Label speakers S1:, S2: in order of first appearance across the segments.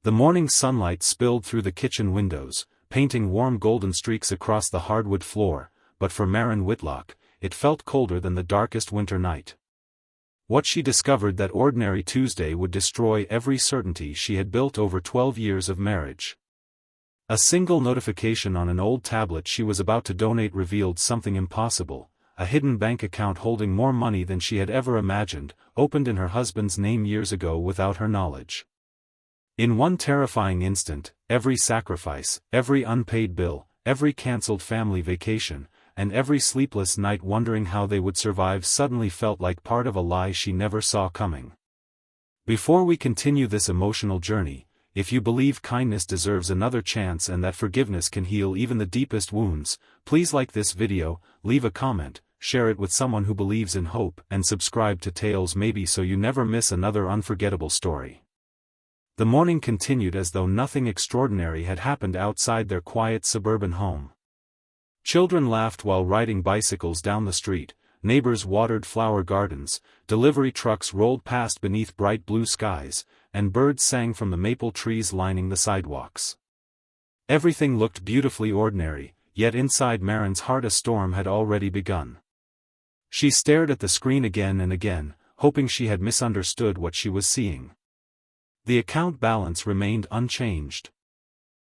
S1: The morning sunlight spilled through the kitchen windows, painting warm golden streaks across the hardwood floor, but for Maren Whitlock, it felt colder than the darkest winter night. What she discovered that ordinary Tuesday would destroy every certainty she had built over 12 years of marriage. A single notification on an old tablet she was about to donate revealed something impossible. A hidden bank account holding more money than she had ever imagined, opened in her husband's name years ago without her knowledge. In one terrifying instant, every sacrifice, every unpaid bill, every cancelled family vacation, and every sleepless night wondering how they would survive suddenly felt like part of a lie she never saw coming. Before we continue this emotional journey, if you believe kindness deserves another chance and that forgiveness can heal even the deepest wounds, please like this video, leave a comment, share it with someone who believes in hope, and subscribe to Tales Maybe so you never miss another unforgettable story. The morning continued as though nothing extraordinary had happened outside their quiet suburban home. Children laughed while riding bicycles down the street, neighbors watered flower gardens, delivery trucks rolled past beneath bright blue skies, and birds sang from the maple trees lining the sidewalks. Everything looked beautifully ordinary, yet inside Maren's heart a storm had already begun. She stared at the screen again and again, hoping she had misunderstood what she was seeing. The account balance remained unchanged.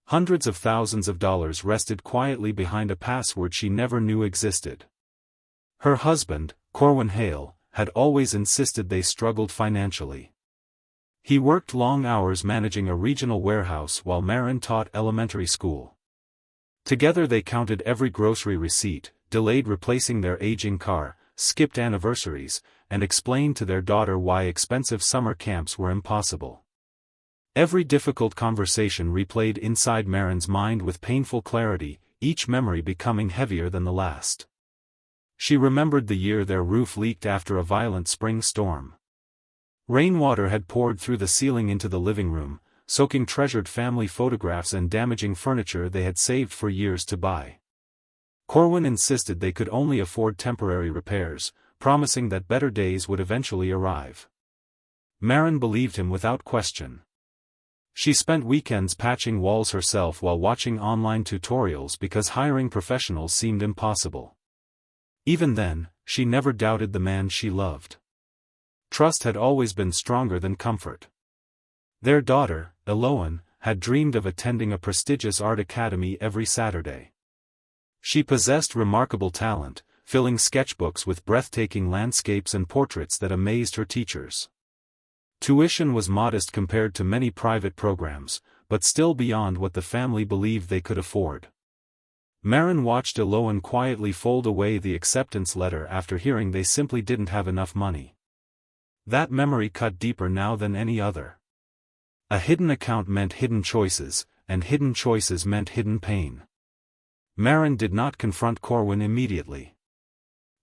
S1: Hundreds of thousands of dollars rested quietly behind a password she never knew existed. Her husband, Corwin Hale, had always insisted they struggled financially. He worked long hours managing a regional warehouse while Maren taught elementary school. Together they counted every grocery receipt, delayed replacing their aging car, skipped anniversaries, and explained to their daughter why expensive summer camps were impossible. Every difficult conversation replayed inside Maren's mind with painful clarity, each memory becoming heavier than the last. She remembered the year their roof leaked after a violent spring storm. Rainwater had poured through the ceiling into the living room, soaking treasured family photographs and damaging furniture they had saved for years to buy. Corwin insisted they could only afford temporary repairs, promising that better days would eventually arrive. Maren believed him without question. She spent weekends patching walls herself while watching online tutorials because hiring professionals seemed impossible. Even then, she never doubted the man she loved. Trust had always been stronger than comfort. Their daughter, Eloan, had dreamed of attending a prestigious art academy every Saturday. She possessed remarkable talent, filling sketchbooks with breathtaking landscapes and portraits that amazed her teachers. Tuition was modest compared to many private programs, but still beyond what the family believed they could afford. Maren watched Eloan quietly fold away the acceptance letter after hearing they simply didn't have enough money. That memory cut deeper now than any other. A hidden account meant hidden choices, and hidden choices meant hidden pain. Maren did not confront Corwin immediately.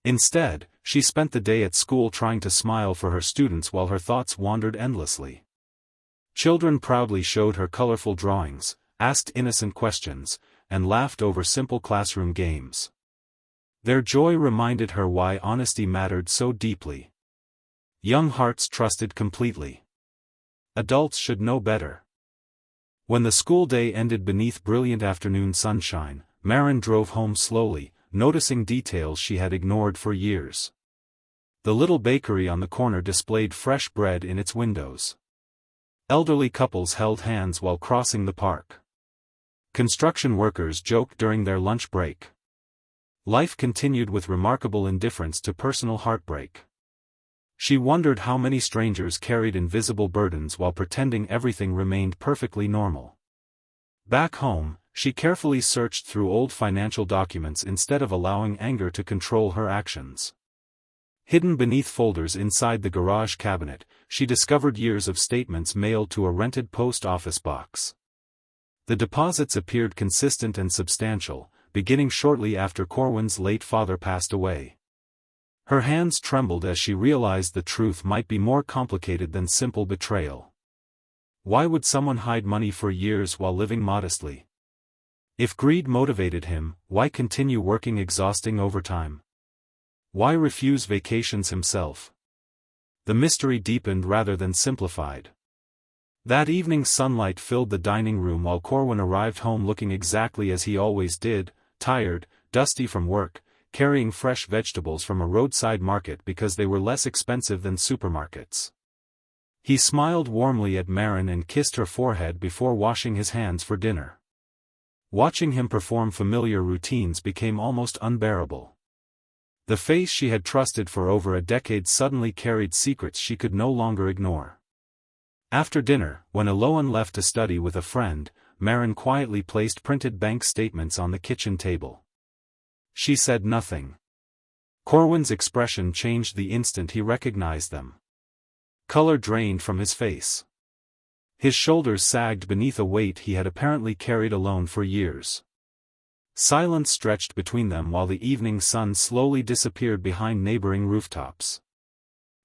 S1: Instead, she spent the day at school trying to smile for her students while her thoughts wandered endlessly. Children proudly showed her colorful drawings, asked innocent questions, and laughed over simple classroom games. Their joy reminded her why honesty mattered so deeply. Young hearts trusted completely. Adults should know better. When the school day ended beneath brilliant afternoon sunshine, Maren drove home slowly, noticing details she had ignored for years. The little bakery on the corner displayed fresh bread in its windows. Elderly couples held hands while crossing the park. Construction workers joked during their lunch break. Life continued with remarkable indifference to personal heartbreak. She wondered how many strangers carried invisible burdens while pretending everything remained perfectly normal. Back home, she carefully searched through old financial documents instead of allowing anger to control her actions. Hidden beneath folders inside the garage cabinet, she discovered years of statements mailed to a rented post office box. The deposits appeared consistent and substantial, beginning shortly after Corwin's late father passed away. Her hands trembled as she realized the truth might be more complicated than simple betrayal. Why would someone hide money for years while living modestly? If greed motivated him, why continue working exhausting overtime? Why refuse vacations himself? The mystery deepened rather than simplified. That evening sunlight filled the dining room while Corwin arrived home looking exactly as he always did, tired, dusty from work, carrying fresh vegetables from a roadside market because they were less expensive than supermarkets. He smiled warmly at Maren and kissed her forehead before washing his hands for dinner. Watching him perform familiar routines became almost unbearable. The face she had trusted for over a decade suddenly carried secrets she could no longer ignore. After dinner, when Eloan left to study with a friend, Maren quietly placed printed bank statements on the kitchen table. She said nothing. Corwin's expression changed the instant he recognized them. Color drained from his face. His shoulders sagged beneath a weight he had apparently carried alone for years. Silence stretched between them while the evening sun slowly disappeared behind neighboring rooftops.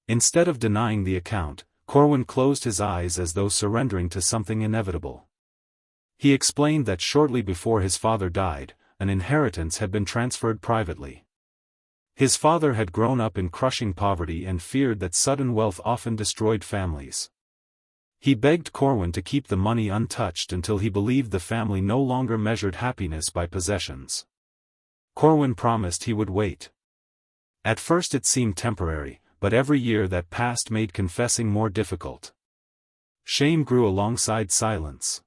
S1: Instead of denying the account, Corwin closed his eyes as though surrendering to something inevitable. He explained that shortly before his father died, an inheritance had been transferred privately. His father had grown up in crushing poverty and feared that sudden wealth often destroyed families. He begged Corwin to keep the money untouched until he believed the family no longer measured happiness by possessions. Corwin promised he would wait. At first it seemed temporary, but every year that passed made confessing more difficult. Shame grew alongside silence.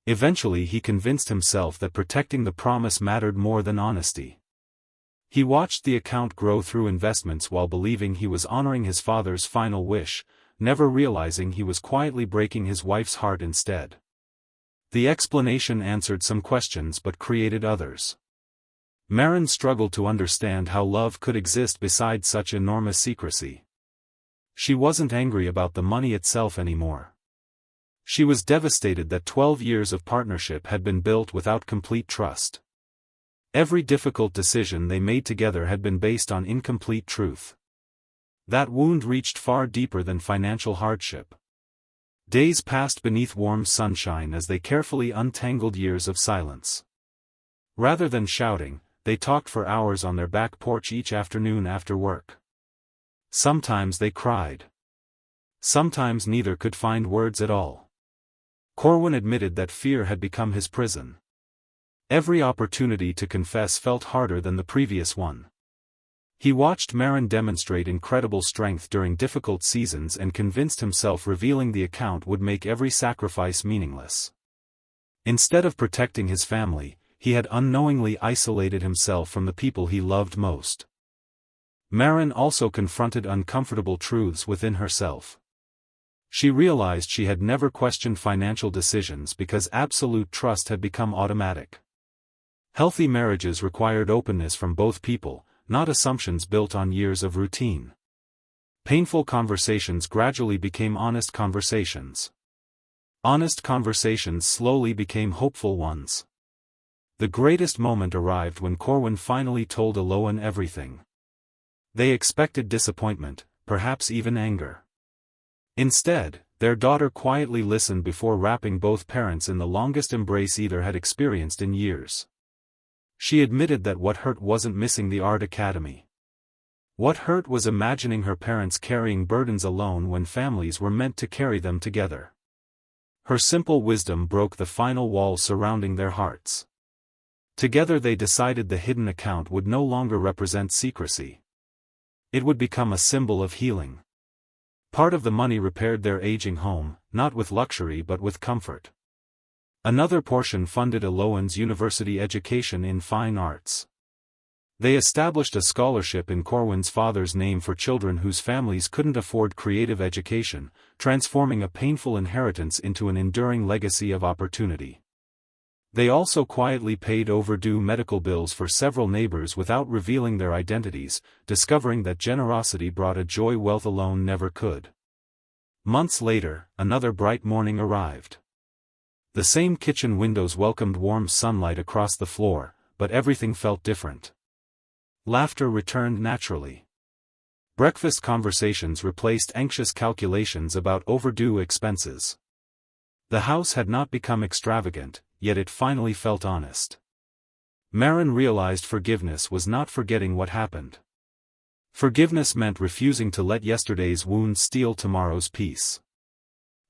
S1: Eventually he convinced himself that protecting the promise mattered more than honesty. He watched the account grow through investments while believing he was honoring his father's final wish, never realizing he was quietly breaking his wife's heart instead. The explanation answered some questions but created others. Maren struggled to understand how love could exist beside such enormous secrecy. She wasn't angry about the money itself anymore. She was devastated that 12 years of partnership had been built without complete trust. Every difficult decision they made together had been based on incomplete truth. That wound reached far deeper than financial hardship. Days passed beneath warm sunshine as they carefully untangled years of silence. Rather than shouting, they talked for hours on their back porch each afternoon after work. Sometimes they cried. Sometimes neither could find words at all. Corwin admitted that fear had become his prison. Every opportunity to confess felt harder than the previous one. He watched Maren demonstrate incredible strength during difficult seasons and convinced himself revealing the account would make every sacrifice meaningless. Instead of protecting his family, he had unknowingly isolated himself from the people he loved most. Maren also confronted uncomfortable truths within herself. She realized she had never questioned financial decisions because absolute trust had become automatic. Healthy marriages required openness from both people, not assumptions built on years of routine. Painful conversations gradually became honest conversations. Honest conversations slowly became hopeful ones. The greatest moment arrived when Corwin finally told Eloan everything. They expected disappointment, perhaps even anger. Instead, their daughter quietly listened before wrapping both parents in the longest embrace either had experienced in years. She admitted that what hurt wasn't missing the art academy. What hurt was imagining her parents carrying burdens alone when families were meant to carry them together. Her simple wisdom broke the final wall surrounding their hearts. Together they decided the hidden account would no longer represent secrecy. It would become a symbol of healing. Part of the money repaired their aging home, not with luxury but with comfort. Another portion funded Eloan's university education in fine arts. They established a scholarship in Corwin's father's name for children whose families couldn't afford creative education, transforming a painful inheritance into an enduring legacy of opportunity. They also quietly paid overdue medical bills for several neighbors without revealing their identities, discovering that generosity brought a joy wealth alone never could. Months later, another bright morning arrived. The same kitchen windows welcomed warm sunlight across the floor, but everything felt different. Laughter returned naturally. Breakfast conversations replaced anxious calculations about overdue expenses. The house had not become extravagant, yet it finally felt honest. Maren realized forgiveness was not forgetting what happened. Forgiveness meant refusing to let yesterday's wounds steal tomorrow's peace.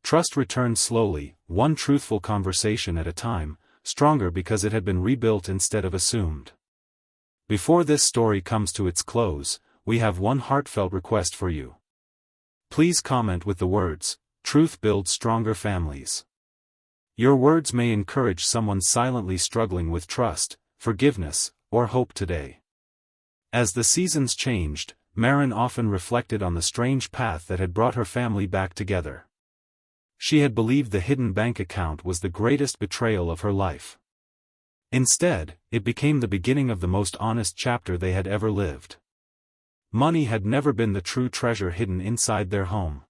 S1: trust returned slowly, one truthful conversation at a time, stronger because it had been rebuilt instead of assumed. Before this story comes to its close, we have one heartfelt request for you. Please comment with the words, "Truth builds stronger families." Your words may encourage someone silently struggling with trust, forgiveness, or hope today. As the seasons changed, Maren often reflected on the strange path that had brought her family back together. She had believed the hidden bank account was the greatest betrayal of her life. Instead, it became the beginning of the most honest chapter they had ever lived. Money had never been the true treasure hidden inside their home.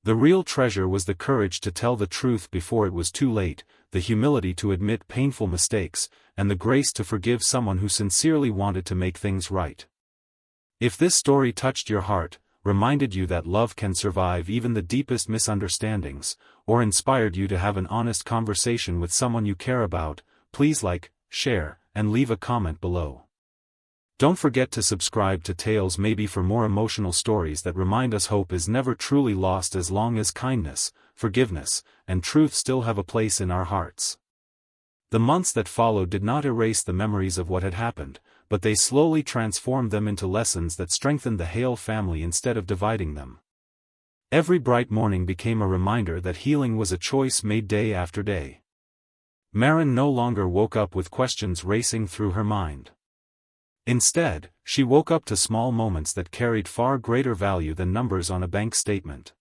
S1: The real treasure was the courage to tell the truth before it was too late, the humility to admit painful mistakes, and the grace to forgive someone who sincerely wanted to make things right. If this story touched your heart, reminded you that love can survive even the deepest misunderstandings, or inspired you to have an honest conversation with someone you care about, please like, share, and leave a comment below. Don't forget to subscribe to Tales Maybe for more emotional stories that remind us hope is never truly lost as long as kindness, forgiveness, and truth still have a place in our hearts. The months that followed did not erase the memories of what had happened, but they slowly transformed them into lessons that strengthened the Hale family instead of dividing them. Every bright morning became a reminder that healing was a choice made day after day. Maren no longer woke up with questions racing through her mind. Instead, she woke up to small moments that carried far greater value than numbers on a bank statement.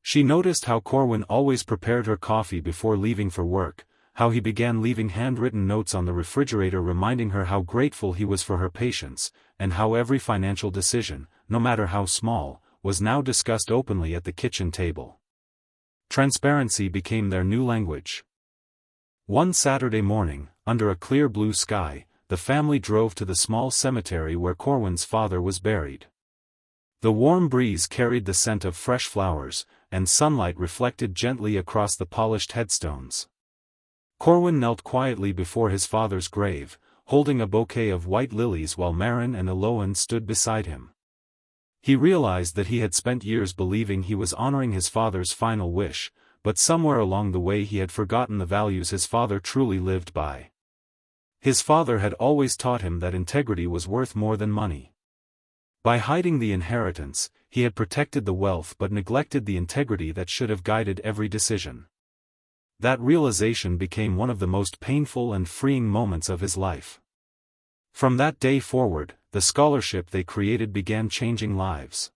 S1: She noticed how Corwin always prepared her coffee before leaving for work, how he began leaving handwritten notes on the refrigerator reminding her how grateful he was for her patience, and how every financial decision, no matter how small, was now discussed openly at the kitchen table. Transparency became their new language. One Saturday morning, under a clear blue sky, the family drove to the small cemetery where Corwin's father was buried. The warm breeze carried the scent of fresh flowers, and sunlight reflected gently across the polished headstones. Corwin knelt quietly before his father's grave, holding a bouquet of white lilies while Maren and Eloan stood beside him. He realized that he had spent years believing he was honoring his father's final wish, but somewhere along the way he had forgotten the values his father truly lived by. His father had always taught him that integrity was worth more than money. By hiding the inheritance, he had protected the wealth but neglected the integrity that should have guided every decision. That realization became one of the most painful and freeing moments of his life. From that day forward, the scholarship they created began changing lives.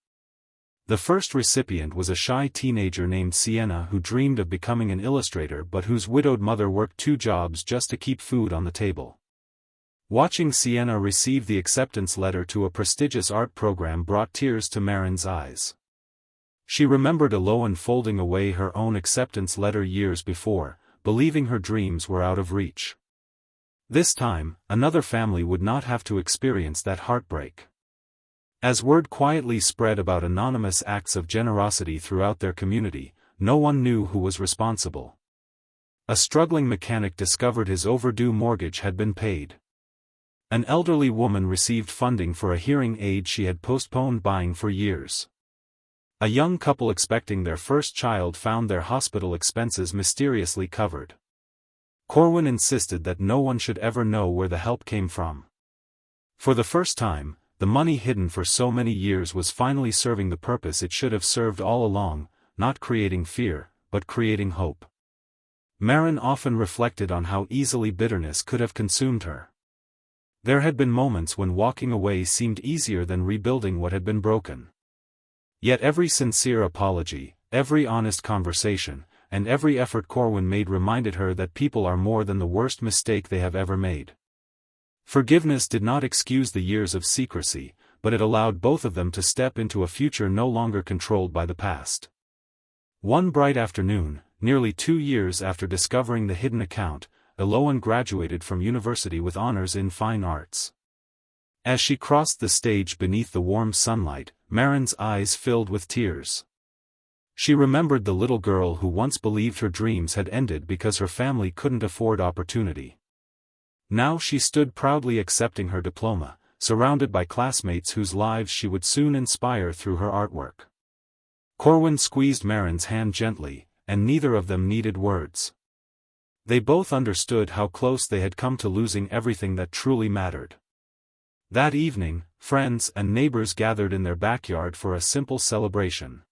S1: The first recipient was a shy teenager named Sienna who dreamed of becoming an illustrator but whose widowed mother worked 2 jobs just to keep food on the table. Watching Sienna receive the acceptance letter to a prestigious art program brought tears to Maren's eyes. She remembered Eloan folding away her own acceptance letter years before, believing her dreams were out of reach. This time, another family would not have to experience that heartbreak. As word quietly spread about anonymous acts of generosity throughout their community, no one knew who was responsible. A struggling mechanic discovered his overdue mortgage had been paid. An elderly woman received funding for a hearing aid she had postponed buying for years. A young couple expecting their first child found their hospital expenses mysteriously covered. Corwin insisted that no one should ever know where the help came from. For the first time, the money hidden for so many years was finally serving the purpose it should have served all along, not creating fear, but creating hope. Maren often reflected on how easily bitterness could have consumed her. There had been moments when walking away seemed easier than rebuilding what had been broken. Yet every sincere apology, every honest conversation, and every effort Corwin made reminded her that people are more than the worst mistake they have ever made. Forgiveness did not excuse the years of secrecy, but it allowed both of them to step into a future no longer controlled by the past. One bright afternoon, nearly 2 years after discovering the hidden account, Eloan graduated from university with honors in fine arts. As she crossed the stage beneath the warm sunlight, Maren's eyes filled with tears. She remembered the little girl who once believed her dreams had ended because her family couldn't afford opportunity. Now she stood proudly accepting her diploma, surrounded by classmates whose lives she would soon inspire through her artwork. Corwin squeezed Maren's hand gently, and neither of them needed words. They both understood how close they had come to losing everything that truly mattered. That evening, friends and neighbors gathered in their backyard for a simple celebration.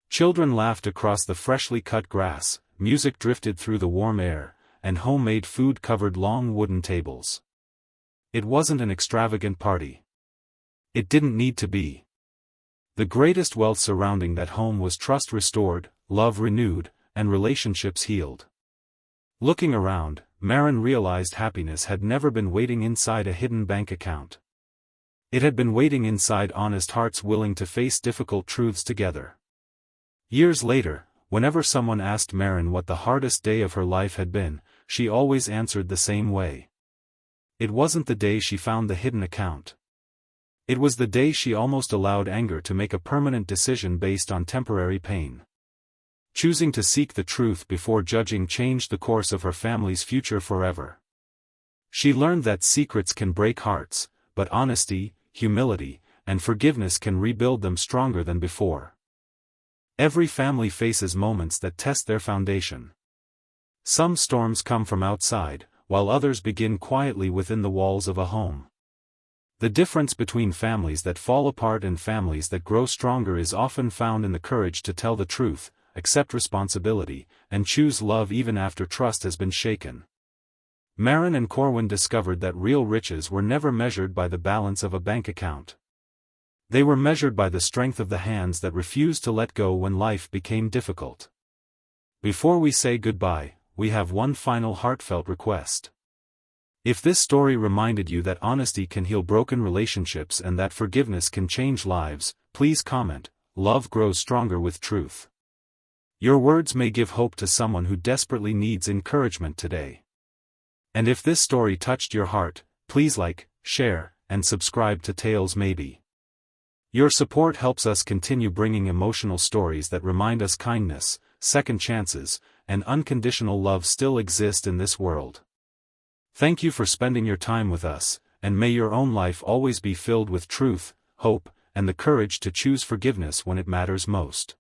S1: Children laughed across the freshly cut grass, music drifted through the warm air, and homemade food covered long wooden tables. It wasn't an extravagant party. It didn't need to be. The greatest wealth surrounding that home was trust restored, love renewed, and relationships healed. Looking around, Maren realized happiness had never been waiting inside a hidden bank account. It had been waiting inside honest hearts willing to face difficult truths together. Years later, whenever someone asked Maren what the hardest day of her life had been, she always answered the same way. It wasn't the day she found the hidden account. It was the day she almost allowed anger to make a permanent decision based on temporary pain. Choosing to seek the truth before judging changed the course of her family's future forever. She learned that secrets can break hearts, but honesty, humility, and forgiveness can rebuild them stronger than before. Every family faces moments that test their foundation. Some storms come from outside, while others begin quietly within the walls of a home. The difference between families that fall apart and families that grow stronger is often found in the courage to tell the truth, accept responsibility, and choose love even after trust has been shaken. Maren and Corwin discovered that real riches were never measured by the balance of a bank account. They were measured by the strength of the hands that refused to let go when life became difficult. Before we say goodbye, we have one final heartfelt request. If this story reminded you that honesty can heal broken relationships and that forgiveness can change lives, please comment, "Love grows stronger with truth." Your words may give hope to someone who desperately needs encouragement today. And if this story touched your heart, please like, share, and subscribe to Tales Maybe. Your support helps us continue bringing emotional stories that remind us kindness, second chances, and unconditional love still exist in this world. Thank you for spending your time with us, and may your own life always be filled with truth, hope, and the courage to choose forgiveness when it matters most.